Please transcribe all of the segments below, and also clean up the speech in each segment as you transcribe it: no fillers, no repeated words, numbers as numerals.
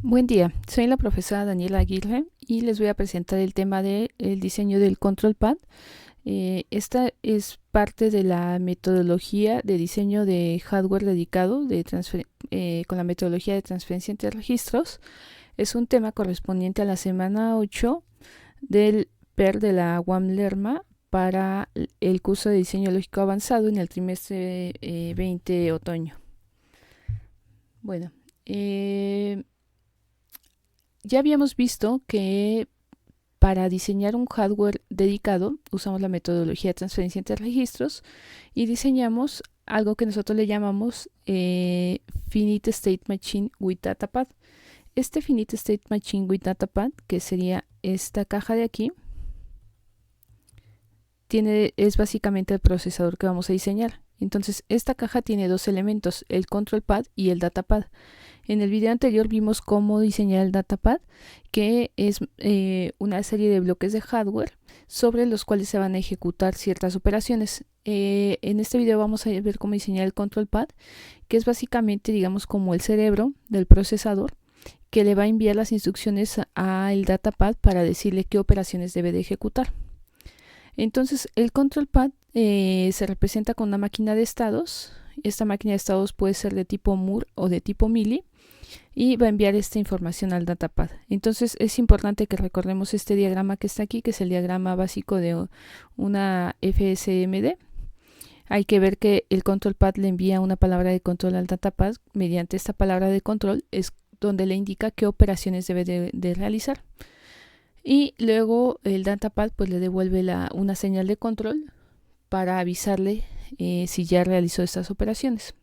Buen día, soy la profesora Daniela Aguirre y les voy a presentar el tema del diseño del control pad. Esta es parte de la metodología de diseño de hardware dedicado con la metodología de transferencia entre registros. Es un tema correspondiente a la semana 8 del PER de la UAM Lerma para el curso de diseño lógico avanzado en el trimestre 20 otoño. Bueno, ya habíamos visto que para diseñar un hardware dedicado usamos la metodología de transferencia entre registros y diseñamos algo que nosotros le llamamos Finite State Machine with Datapad. Este Finite State Machine with Datapad, que sería esta caja de aquí, es básicamente el procesador que vamos a diseñar. Entonces esta caja tiene dos elementos, el control pad y el datapad. En el video anterior vimos cómo diseñar el datapad, que es una serie de bloques de hardware sobre los cuales se van a ejecutar ciertas operaciones. En este video vamos a ver cómo diseñar el control pad, que es básicamente, digamos, como el cerebro del procesador, que le va a enviar las instrucciones al datapad para decirle qué operaciones debe de ejecutar. Entonces el control pad se representa con una máquina de estados. Esta máquina de estados puede ser de tipo Moore o de tipo Mealy y va a enviar esta información al datapad. Entonces es importante que recordemos este diagrama que está aquí, que es el diagrama básico de una FSMD. Hay que ver que el control pad le envía una palabra de control al datapad. Mediante esta palabra de control es donde le indica qué operaciones debe de realizar. Y luego el datapad pues le devuelve una señal de control para avisarle si ya realizó estas operaciones.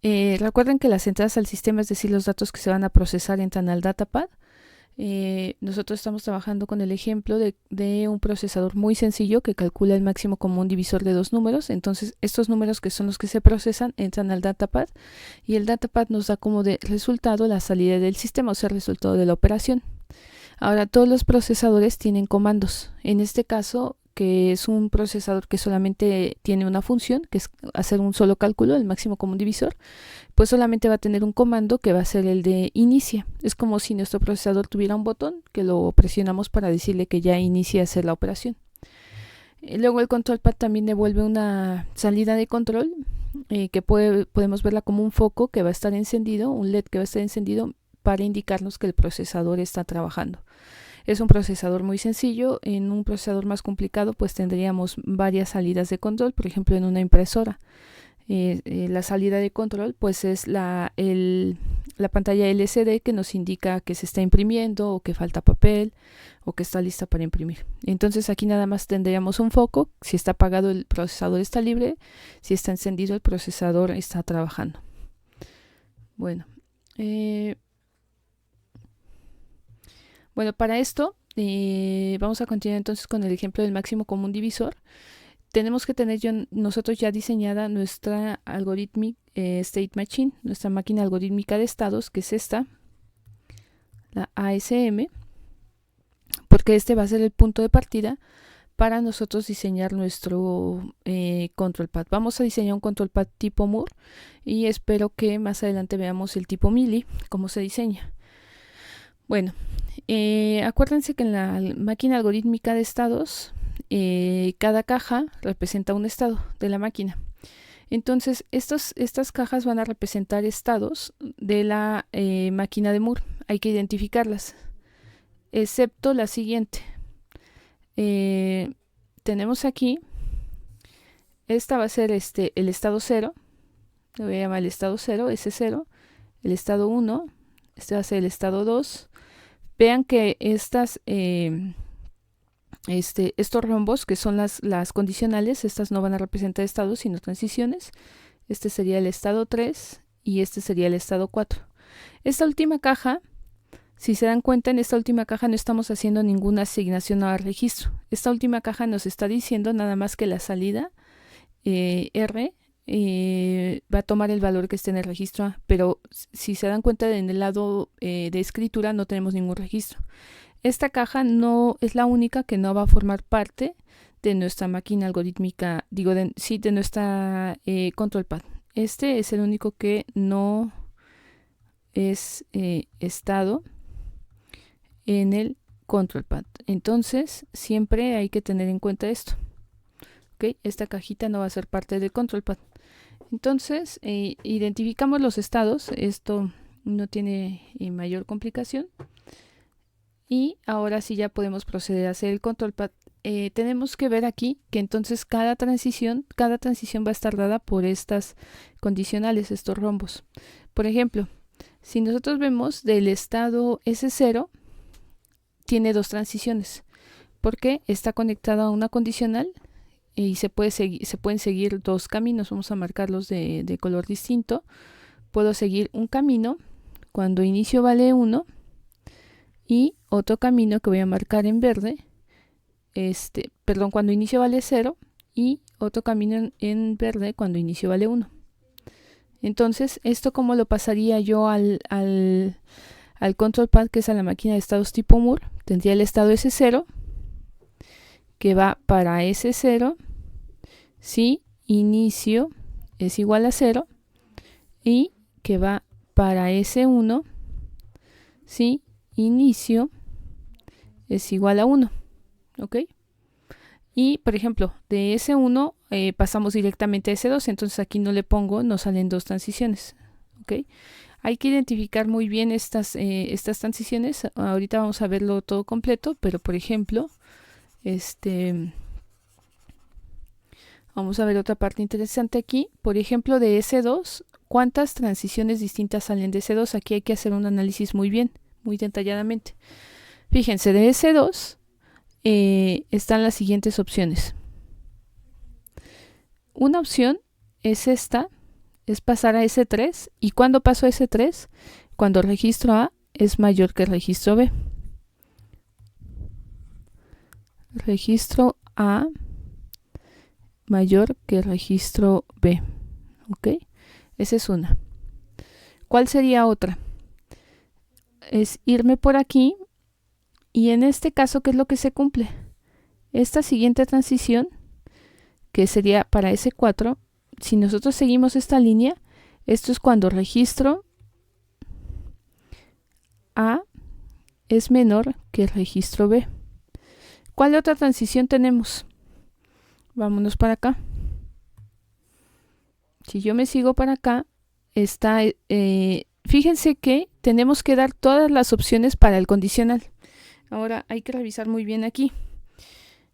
Recuerden que las entradas al sistema, es decir, los datos que se van a procesar, entran al datapad. Nosotros estamos trabajando con el ejemplo de un procesador muy sencillo que calcula el máximo común divisor de dos números. Entonces estos números, que son los que se procesan, entran al datapad y el datapad nos da como de resultado la salida del sistema, o sea, el resultado de la operación. Ahora, todos los procesadores tienen comandos. En este caso, que es un procesador que solamente tiene una función, que es hacer un solo cálculo, el máximo común divisor, pues solamente va a tener un comando que va a ser el de inicia. Es como si nuestro procesador tuviera un botón que lo presionamos para decirle que ya inicia a hacer la operación. Luego el control pad también devuelve una salida de control, que podemos verla como un foco que va a estar encendido, un LED que va a estar encendido para indicarnos que el procesador está trabajando. Es un procesador muy sencillo. En un procesador más complicado pues tendríamos varias salidas de control, por ejemplo en una impresora. La salida de control pues es la pantalla LCD que nos indica que se está imprimiendo o que falta papel o que está lista para imprimir. Entonces aquí nada más tendríamos un foco. Si está apagado, el procesador está libre. Si está encendido, el procesador está trabajando. Bueno, para esto vamos a continuar entonces con el ejemplo del máximo común divisor. Tenemos que tener nosotros ya diseñada nuestra algorithmic state machine, nuestra máquina algorítmica de estados, que es esta, la ASM, porque este va a ser el punto de partida para nosotros diseñar nuestro control pad. Vamos a diseñar un control pad tipo Moore y espero que más adelante veamos el tipo Mealy, cómo se diseña. Bueno, acuérdense que en la máquina algorítmica de estados, cada caja representa un estado de la máquina. Entonces estas cajas van a representar estados de la máquina de Moore. Hay que identificarlas, excepto la siguiente. Tenemos aquí, esta va a ser el estado 0, le voy a llamar el estado 0, S0, el estado 1, este va a ser el estado 2. Vean que estos rombos, que son las condicionales, estas no van a representar estados sino transiciones. Este sería el estado 3 y este sería el estado 4. Esta última caja, si se dan cuenta, en esta última caja no estamos haciendo ninguna asignación al registro. Esta última caja nos está diciendo nada más que la salida R va a tomar el valor que esté en el registro A, pero si se dan cuenta, en el lado de escritura no tenemos ningún registro. Esta caja no es la única que no va a formar parte de nuestra máquina algorítmica, de nuestra control pad. Este es el único que no es estado en el control pad. Entonces siempre hay que tener en cuenta esto. ¿Okay? Esta cajita no va a ser parte del control pad. Entonces identificamos los estados. Esto no tiene mayor complicación. Y ahora sí ya podemos proceder a hacer el control pad. Tenemos que ver aquí que entonces cada transición va a estar dada por estas condicionales, estos rombos. Por ejemplo, si nosotros vemos del estado S0, tiene dos transiciones, porque está conectado a una condicional y se pueden seguir dos caminos. Vamos a marcarlos de color distinto. Puedo seguir un camino cuando inicio vale 1 y otro camino que voy a marcar en verde, cuando inicio vale 0 y otro camino en verde cuando inicio vale 1. Entonces, ¿esto cómo lo pasaría yo al control pad, que es a la máquina de estados tipo Moore? Tendría el estado S0 que va para S0 si inicio es igual a 0 y que va para S1 si inicio es igual a 1. ¿Ok? Y por ejemplo, de S1 pasamos directamente a S2, entonces aquí no le pongo, no salen dos transiciones. ¿Ok? Hay que identificar muy bien estas transiciones. Ahorita vamos a verlo todo completo, pero por ejemplo, vamos a ver otra parte interesante aquí. Por ejemplo, de S2, ¿cuántas transiciones distintas salen de S2? Aquí hay que hacer un análisis muy detalladamente. Fíjense, de S2 están las siguientes opciones. Una opción es esta, es pasar a S3. ¿Y cuándo paso a S3? Cuando el registro A es mayor que el registro B. Registro A mayor que el registro B. ¿Ok? Esa es una. ¿Cuál sería otra? Es irme por aquí. Y en este caso, ¿qué es lo que se cumple? Esta siguiente transición, que sería para S4, si nosotros seguimos esta línea, esto es cuando registro A es menor que el registro B. ¿Cuál otra transición tenemos? Vámonos para acá. Si yo me sigo para acá, está, fíjense que tenemos que dar todas las opciones para el condicional. Ahora hay que revisar muy bien aquí.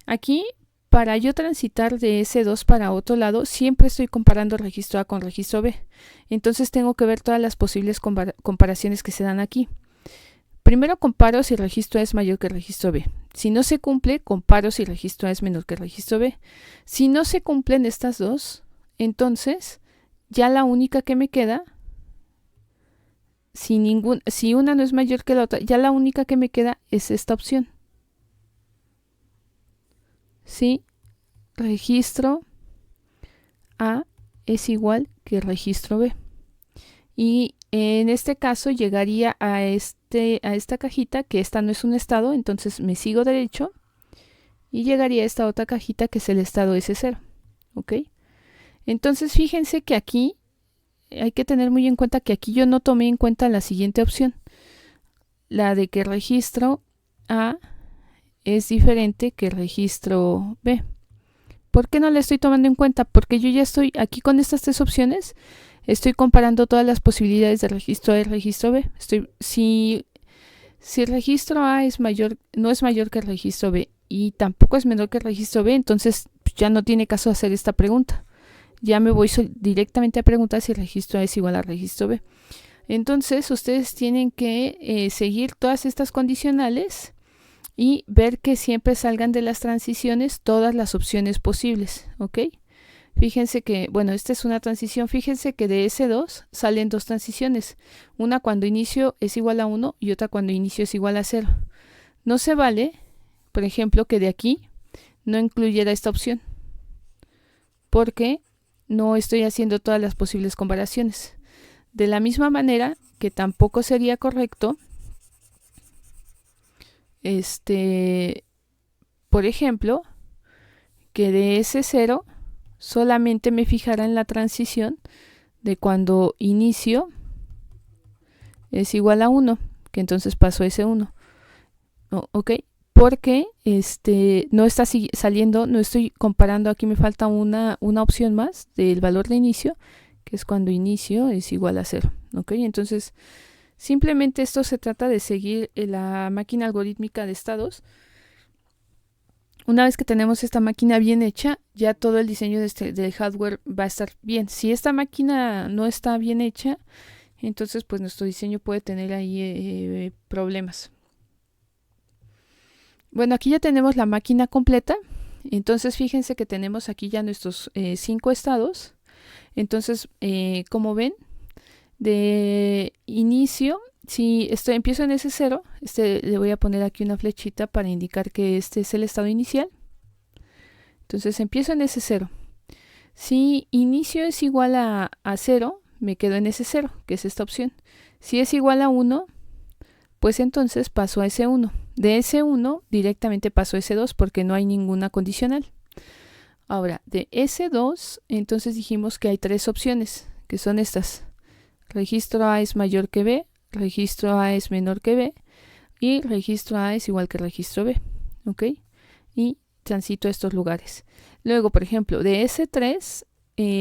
Aquí, para yo transitar de S2 para otro lado, siempre estoy comparando el registro A con el registro B. Entonces tengo que ver todas las posibles comparaciones que se dan aquí. Primero comparo si el registro A es mayor que el registro B. Si no se cumple, comparo si el registro A es menor que el registro B. Si no se cumplen estas dos, entonces ya la única que me queda, si una no es mayor que la otra, ya la única que me queda es esta opción. Si registro A es igual que el registro B. Y en este caso llegaría a esta cajita, que esta no es un estado, entonces me sigo derecho y llegaría a esta otra cajita que es el estado S0. ¿Ok? Entonces fíjense que aquí hay que tener muy en cuenta que aquí yo no tomé en cuenta la siguiente opción, la de que el registro A es diferente que el registro B. ¿Por qué no la estoy tomando en cuenta? Porque yo ya estoy aquí con estas tres opciones, estoy comparando todas las posibilidades del registro A y el registro B. Si el registro A no es mayor que el registro B y tampoco es menor que el registro B, entonces ya no tiene caso hacer esta pregunta. Ya me voy directamente a preguntar si el registro A es igual al registro B. Entonces ustedes tienen que seguir todas estas condicionales y ver que siempre salgan de las transiciones todas las opciones posibles. ¿Ok? Fíjense que, bueno, esta es una transición. Fíjense que de S2 salen dos transiciones. Una cuando inicio es igual a 1 y otra cuando inicio es igual a 0. No se vale, por ejemplo, que de aquí no incluyera esta opción, porque no estoy haciendo todas las posibles comparaciones. De la misma manera que tampoco sería correcto, por ejemplo, que de S0 solamente me fijara en la transición de cuando inicio es igual a 1, que entonces paso a S1. ¿Ok? Porque no está saliendo, no estoy comparando, aquí me falta una opción más del valor de inicio, que es cuando inicio es igual a 0. ¿Ok? Entonces, simplemente esto se trata de seguir la máquina algorítmica de estados. Una vez que tenemos esta máquina bien hecha, ya todo el diseño del hardware va a estar bien. Si esta máquina no está bien hecha, entonces pues nuestro diseño puede tener ahí problemas. Bueno, aquí ya tenemos la máquina completa. Entonces fíjense que tenemos aquí ya nuestros 5 estados. Entonces, como ven, de inicio, si empiezo en S0, le voy a poner aquí una flechita para indicar que este es el estado inicial. Entonces empiezo en S0. Si inicio es igual a 0, me quedo en S0, que es esta opción. Si es igual a 1, pues entonces paso a S1. De S1 directamente paso a S2 porque no hay ninguna condicional. Ahora, de S2, entonces dijimos que hay 3 opciones, que son estas. Registro A es mayor que B, registro A es menor que B y registro A es igual que registro B. ¿Ok? Y transito a estos lugares. Luego, por ejemplo, de S3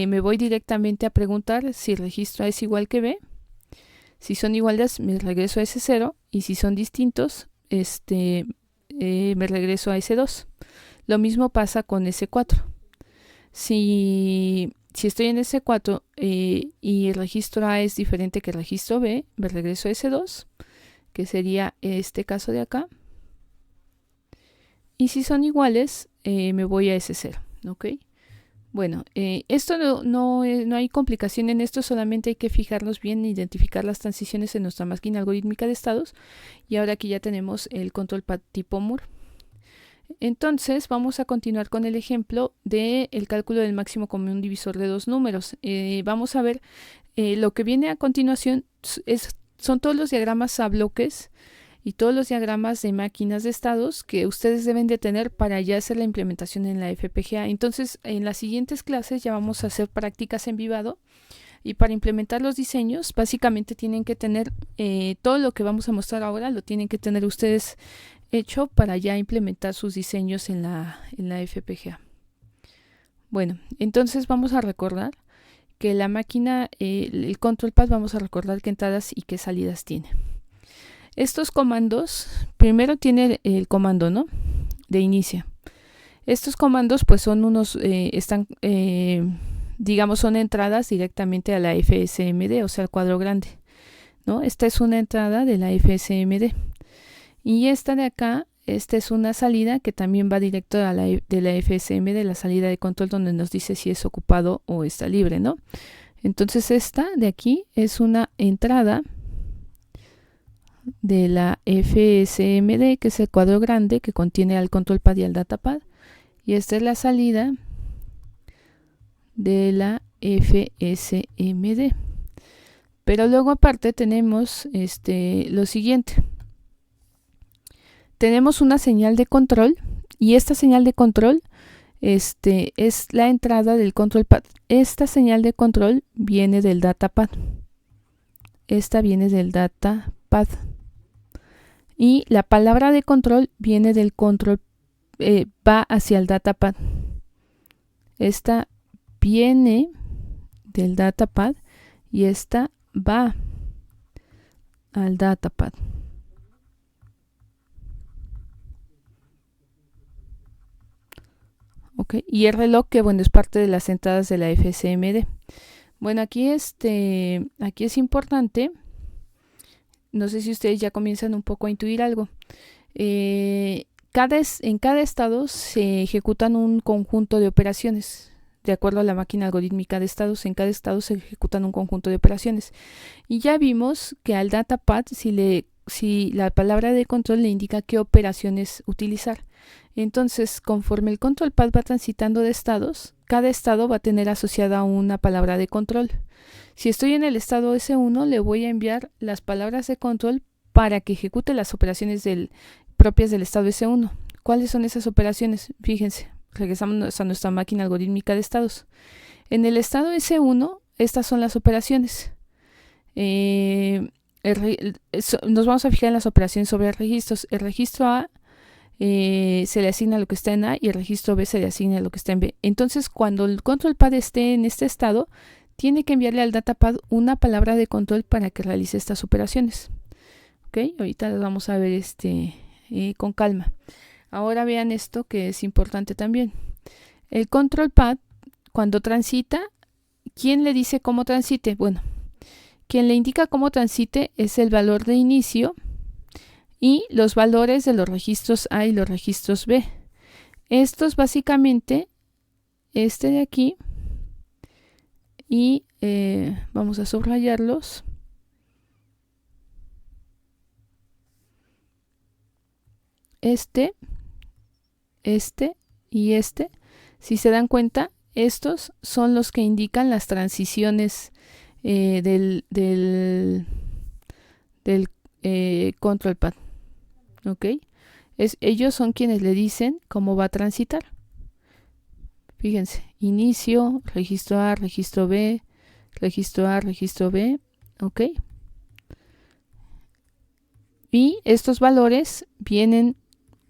me voy directamente a preguntar si registro A es igual que B. Si son iguales, me regreso a S0 y si son distintos, me regreso a S2. Lo mismo pasa con S4. Si estoy en S4 y el registro A es diferente que el registro B, me regreso a S2, que sería este caso de acá. Y si son iguales, me voy a S0. ¿Ok? Bueno, esto no hay complicación en esto, solamente hay que fijarnos bien, identificar las transiciones en nuestra máquina algorítmica de estados. Y ahora aquí ya tenemos el control pad tipo Moore. Entonces vamos a continuar con el ejemplo del cálculo del máximo común divisor de dos números. Vamos a ver lo que viene a continuación, son todos los diagramas a bloques y todos los diagramas de máquinas de estados que ustedes deben de tener para ya hacer la implementación en la FPGA. Entonces, en las siguientes clases ya vamos a hacer prácticas en vivado y para implementar los diseños básicamente tienen que tener todo lo que vamos a mostrar ahora, lo tienen que tener ustedes hecho para ya implementar sus diseños en la FPGA. Bueno, entonces vamos a recordar que la máquina, el control pad, vamos a recordar qué entradas y qué salidas tiene. Estos comandos, primero tiene el comando, ¿no?, de inicio. Estos comandos pues son unos, digamos, son entradas directamente a la FSMD, o sea, al cuadro grande, ¿no? Esta es una entrada de la FSMD. Y esta de acá, esta es una salida que también va directo a de la FSMD, la salida de control, donde nos dice si es ocupado o está libre, ¿no? Entonces esta de aquí es una entrada de la FSMD, que es el cuadro grande que contiene al control pad y al datapad, y esta es la salida de la FSMD. Pero luego aparte tenemos lo siguiente. Tenemos una señal de control y esta señal de control es la entrada del control pad. Esta señal de control viene del datapad. Esta viene del datapad. Y la palabra de control viene del control, va hacia el datapad. Esta viene del datapad y esta va al datapad. Okay. Y el reloj, que bueno, es parte de las entradas de la FSMD. Bueno, aquí es importante, no sé si ustedes ya comienzan un poco a intuir algo. En cada estado se ejecutan un conjunto de operaciones. De acuerdo a la máquina algorítmica de estados, en cada estado se ejecutan un conjunto de operaciones. Y ya vimos que al datapad, si la palabra de control le indica qué operaciones utilizar. Entonces, conforme el control pad va transitando de estados, cada estado va a tener asociada una palabra de control. Si estoy en el estado S1, le voy a enviar las palabras de control para que ejecute las operaciones propias del estado S1. ¿Cuáles son esas operaciones? Fíjense, regresamos a nuestra máquina algorítmica de estados. En el estado S1, estas son las operaciones. nos vamos a fijar en las operaciones sobre registros. El registro A se le asigna lo que está en A y el registro B se le asigna lo que está en B. Entonces, cuando el control pad esté en este estado, tiene que enviarle al datapad una palabra de control para que realice estas operaciones. Ok, ahorita las vamos a ver con calma. Ahora vean esto que es importante también. El control pad, cuando transita, ¿quién le dice cómo transite? Bueno, quien le indica cómo transite es el valor de inicio y los valores de los registros A y los registros B. Estos básicamente, este de aquí, y vamos a subrayarlos. Este y este, si se dan cuenta, estos son los que indican las transiciones del control pad. ¿Ok? Ellos son quienes le dicen cómo va a transitar. Fíjense, inicio, registro A, registro B, registro A, registro B. ¿Ok? Y estos valores vienen,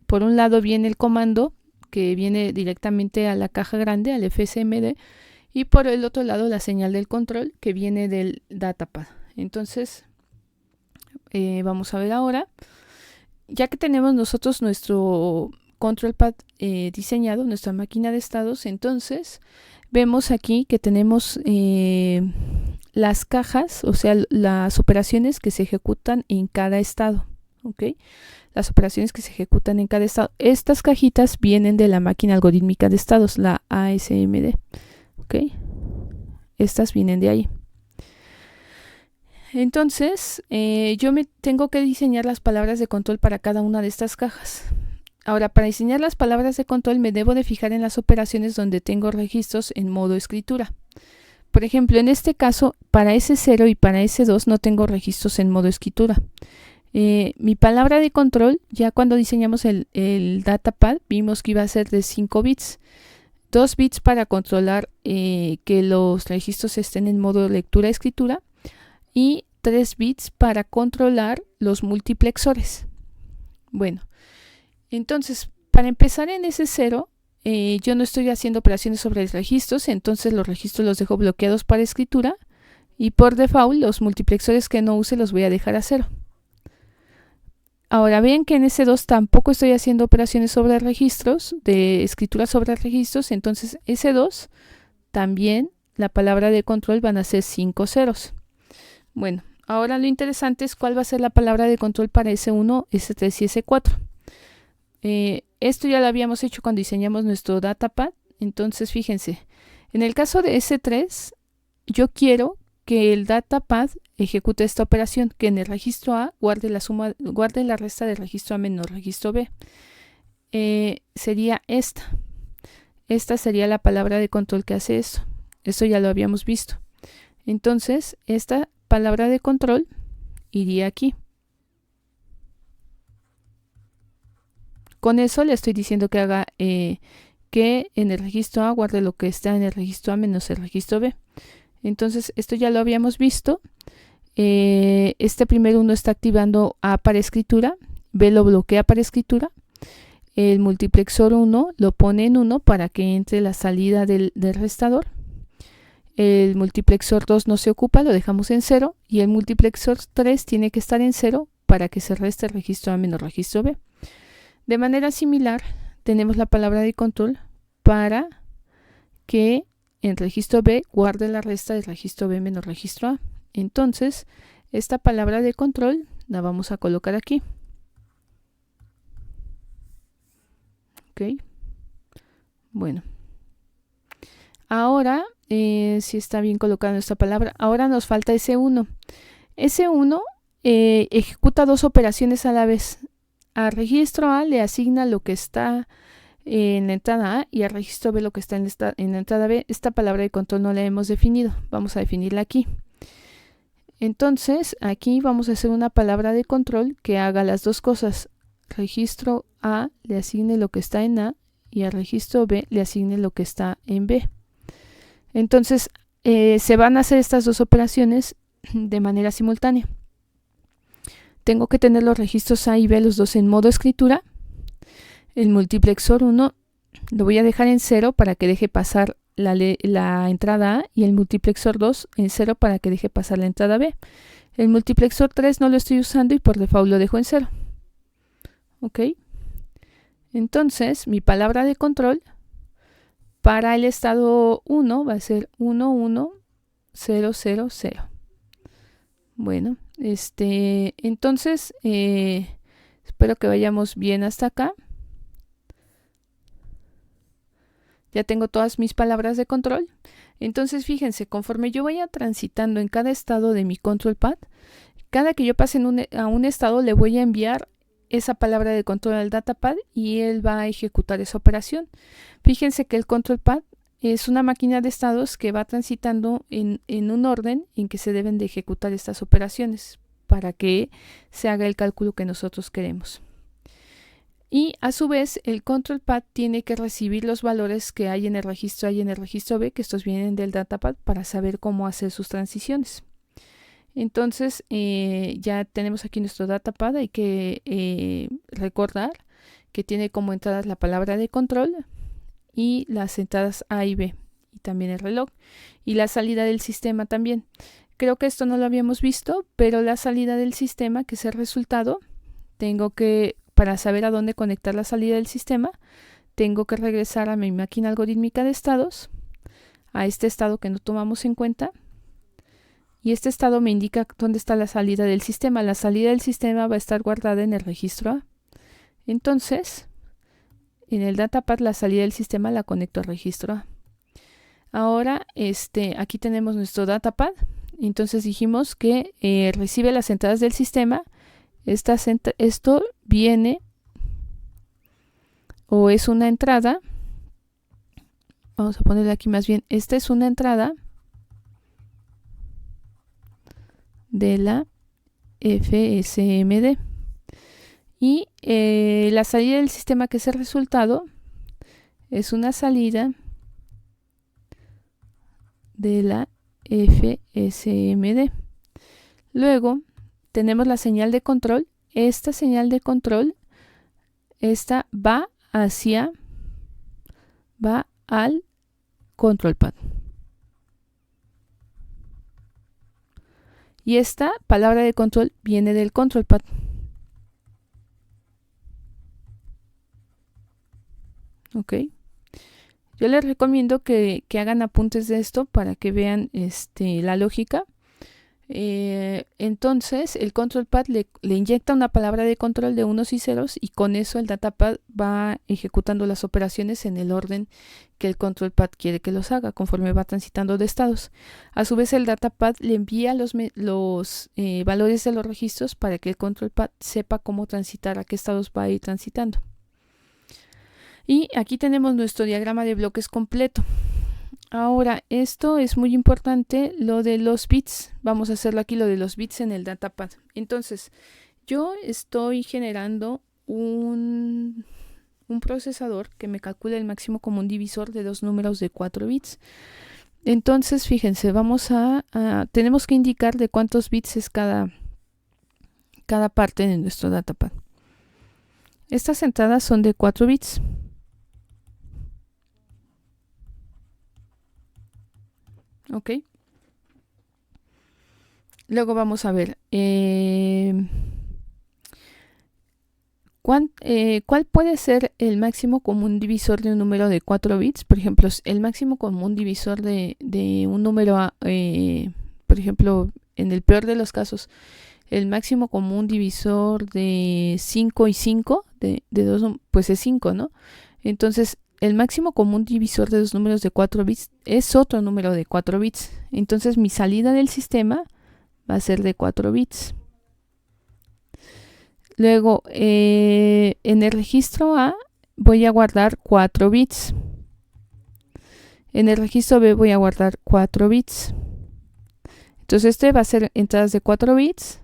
por un lado viene el comando que viene directamente a la caja grande, al FSMD, y por el otro lado la señal del control que viene del datapad. Entonces, vamos a ver ahora, ya que tenemos nosotros nuestro control pad diseñado, nuestra máquina de estados, entonces vemos aquí que tenemos las cajas, o sea, las operaciones que se ejecutan en cada estado. ¿Ok? Las operaciones que se ejecutan en cada estado. Estas cajitas vienen de la máquina algorítmica de estados, la ASMD. ¿Ok? Estas vienen de ahí. Entonces, yo me tengo que diseñar las palabras de control para cada una de estas cajas. Ahora, para diseñar las palabras de control me debo de fijar en las operaciones donde tengo registros en modo escritura. Por ejemplo, en este caso, para S0 y para S2 no tengo registros en modo escritura. Mi palabra de control, ya cuando diseñamos el datapad, vimos que iba a ser de 5 bits. 2 bits para controlar que los registros estén en modo lectura-escritura y 3 bits para controlar los multiplexores. Bueno, entonces, para empezar en S0, yo no estoy haciendo operaciones sobre registros, entonces los registros los dejo bloqueados para escritura y por default los multiplexores que no use los voy a dejar a 0. Ahora ven que en S2 tampoco estoy haciendo operaciones sobre registros, de escritura sobre registros, entonces S2 también la palabra de control van a ser 5 ceros. Bueno, ahora lo interesante es cuál va a ser la palabra de control para S1, S3 y S4. Esto ya lo habíamos hecho cuando diseñamos nuestro datapad, entonces fíjense, en el caso de S3 yo quiero que el datapad ejecute esta operación, que en el registro A guarde la resta del registro A menos registro B. Sería esta. Esta sería la palabra de control que hace esto. Esto ya lo habíamos visto. Entonces, esta palabra de control iría aquí. Con eso le estoy diciendo que haga que en el registro A guarde lo que está en el registro A menos el registro B. Entonces, esto ya lo habíamos visto. Este primero uno está activando A para escritura, B lo bloquea para escritura. El multiplexor 1 lo pone en 1 para que entre la salida del restador. El multiplexor 2 no se ocupa, lo dejamos en 0. Y el multiplexor 3 tiene que estar en 0 para que se reste el registro A menos registro B. De manera similar, tenemos la palabra de control para que en registro B guarde la resta del registro B menos registro A. Entonces, esta palabra de control la vamos a colocar aquí. Ok. Bueno. Ahora, si está bien colocada esta palabra, ahora nos falta S1. S1 ejecuta dos operaciones a la vez. A registro A le asigna lo que está en la entrada A y al registro B lo que está en la entrada B. Esta palabra de control no la hemos definido. Vamos a definirla aquí. Entonces, aquí vamos a hacer una palabra de control que haga las dos cosas. Registro A le asigne lo que está en A y al registro B le asigne lo que está en B. Entonces, se van a hacer estas dos operaciones de manera simultánea. tengo que tener los registros A y B, los dos en modo escritura. El multiplexor 1 lo voy a dejar en 0 para que deje pasar la entrada A, y el multiplexor 2 en 0 para que deje pasar la entrada B. El multiplexor 3 no lo estoy usando y por default lo dejo en 0. ¿Ok? Entonces, mi palabra de control para el estado 1 va a ser 11000. Bueno, entonces, espero que vayamos bien hasta acá. Ya tengo todas mis palabras de control. Entonces, fíjense, conforme yo vaya transitando en cada estado de mi control pad, cada que yo pase a un estado le voy a enviar esa palabra de control al datapad y él va a ejecutar esa operación. Fíjense que el control pad es una máquina de estados que va transitando en un orden en que se deben de ejecutar estas operaciones para que se haga el cálculo que nosotros queremos. Y a su vez el control pad tiene que recibir los valores que hay en el registro A y en el registro B, que estos vienen del datapad, para saber cómo hacer sus transiciones. Entonces ya tenemos aquí nuestro datapad. Hay que recordar que tiene como entradas la palabra de control y las entradas A y B, y también el reloj, y la salida del sistema también. Creo que esto no lo habíamos visto, pero la salida del sistema, que es el resultado, para saber a dónde conectar la salida del sistema, tengo que regresar a mi máquina algorítmica de estados, a este estado que no tomamos en cuenta, y este estado me indica dónde está la salida del sistema. La salida del sistema va a estar guardada en el registro A. Entonces, en el datapad la salida del sistema la conecto al registro A. Ahora, aquí tenemos nuestro datapad. Entonces dijimos que recibe las entradas del sistema. Esto viene, o es una entrada. Vamos a ponerle aquí más bien. Esta es una entrada de la FSMD. Y la salida del sistema, que es el resultado, es una salida de la FSMD. Luego tenemos la señal de control. Esta señal de control, va al control pad. Y esta palabra de control viene del control pad. Ok. Yo les recomiendo que hagan apuntes de esto para que vean la lógica. Entonces el control pad le inyecta una palabra de control de unos y ceros, y con eso el datapad va ejecutando las operaciones en el orden que el control pad quiere que los haga, conforme va transitando de estados. A su vez el datapad le envía los valores de los registros para que el control pad sepa cómo transitar, a qué estados va a ir transitando. Y aquí tenemos nuestro diagrama de bloques completo. Ahora, esto es muy importante, lo de los bits. Vamos a hacerlo aquí, lo de los bits en el datapad. Entonces, yo estoy generando un procesador que me calcula el máximo común divisor de dos números de 4 bits. Entonces, fíjense, tenemos que indicar de cuántos bits es cada parte de nuestro datapad. Estas entradas son de 4 bits. Ok. Luego vamos a ver cuál puede ser el máximo común divisor de un número de 4 bits. Por ejemplo, el máximo común divisor de un número, por ejemplo, en el peor de los casos, el máximo común divisor de 5 y 5, de 2, pues es 5, ¿no? Entonces, el máximo común divisor de dos números de 4 bits es otro número de 4 bits. Entonces mi salida del sistema va a ser de 4 bits. Luego, en el registro A voy a guardar 4 bits. En el registro B voy a guardar 4 bits. Entonces va a ser entradas de 4 bits.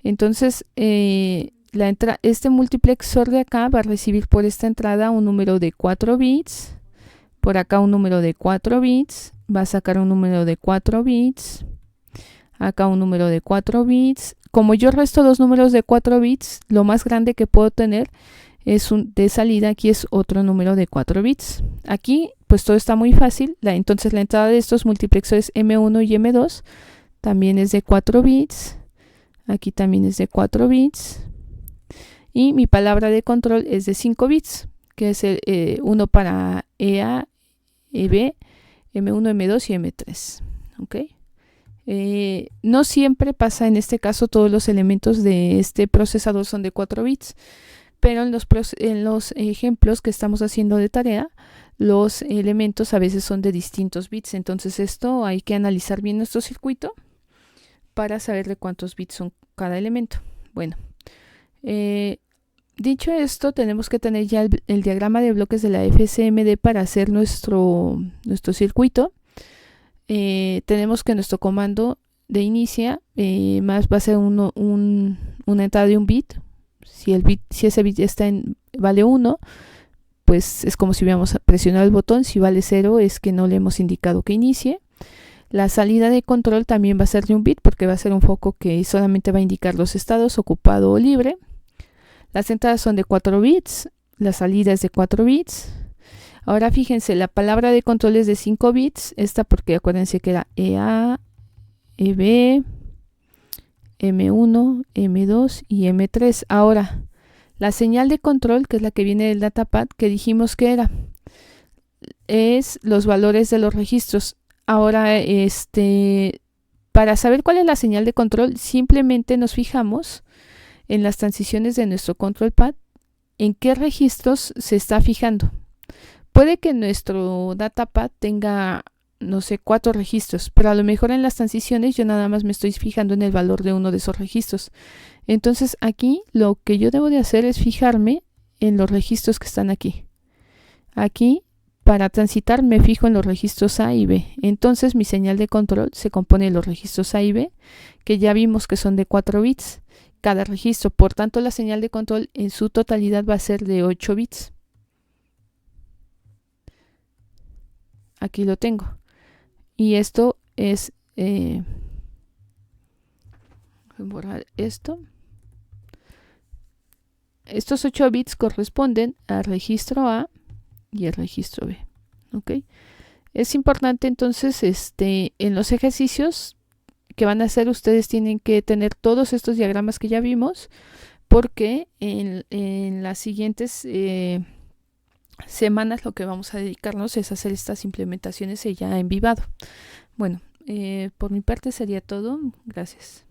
Entonces, este multiplexor de acá va a recibir por esta entrada un número de 4 bits, por acá un número de 4 bits, va a sacar un número de 4 bits, acá un número de 4 bits, como yo resto dos números de 4 bits, lo más grande que puedo tener es de salida, aquí es otro número de 4 bits. Aquí pues todo está muy fácil, entonces la entrada de estos multiplexores M1 y M2 también es de 4 bits, aquí también es de 4 bits, y mi palabra de control es de 5 bits, que es uno para EA, EB, M1, M2 y M3. ¿Ok? No siempre pasa en este caso, todos los elementos de este procesador son de 4 bits, pero en los ejemplos que estamos haciendo de tarea, los elementos a veces son de distintos bits. Entonces esto hay que analizar bien nuestro circuito para saber de cuántos bits son cada elemento. Bueno, dicho esto, tenemos que tener ya el diagrama de bloques de la FSMD para hacer nuestro circuito. Tenemos que nuestro comando de inicia más va a ser una entrada de un bit. Si ese bit vale 1, pues es como si hubiéramos presionado el botón. Si vale 0, es que no le hemos indicado que inicie. La salida de control también va a ser de un bit, porque va a ser un foco que solamente va a indicar los estados, ocupado o libre. Las entradas son de 4 bits, la salida es de 4 bits. Ahora fíjense, la palabra de control es de 5 bits, esta porque acuérdense que era EA, EB, M1, M2 y M3. Ahora, la señal de control, que es la que viene del datapad, que dijimos que es los valores de los registros. Ahora, para saber cuál es la señal de control, simplemente nos fijamos en las transiciones de nuestro control pad, en qué registros se está fijando. Puede que nuestro datapad tenga, no sé, 4 registros, pero a lo mejor en las transiciones yo nada más me estoy fijando en el valor de uno de esos registros. Entonces aquí lo que yo debo de hacer es fijarme en los registros que están aquí. Aquí, para transitar, me fijo en los registros A y B. Entonces mi señal de control se compone de los registros A y B, que ya vimos que son de 4 bits cada registro. Por tanto, la señal de control en su totalidad va a ser de 8 bits. Aquí lo tengo. Y esto es... voy a borrar esto. Estos 8 bits corresponden al registro A y el registro B. ¿Ok? Es importante entonces, en los ejercicios que van a hacer, ustedes tienen que tener todos estos diagramas que ya vimos, porque en las siguientes semanas lo que vamos a dedicarnos es hacer estas implementaciones ya en vivado. Bueno, por mi parte sería todo. Gracias.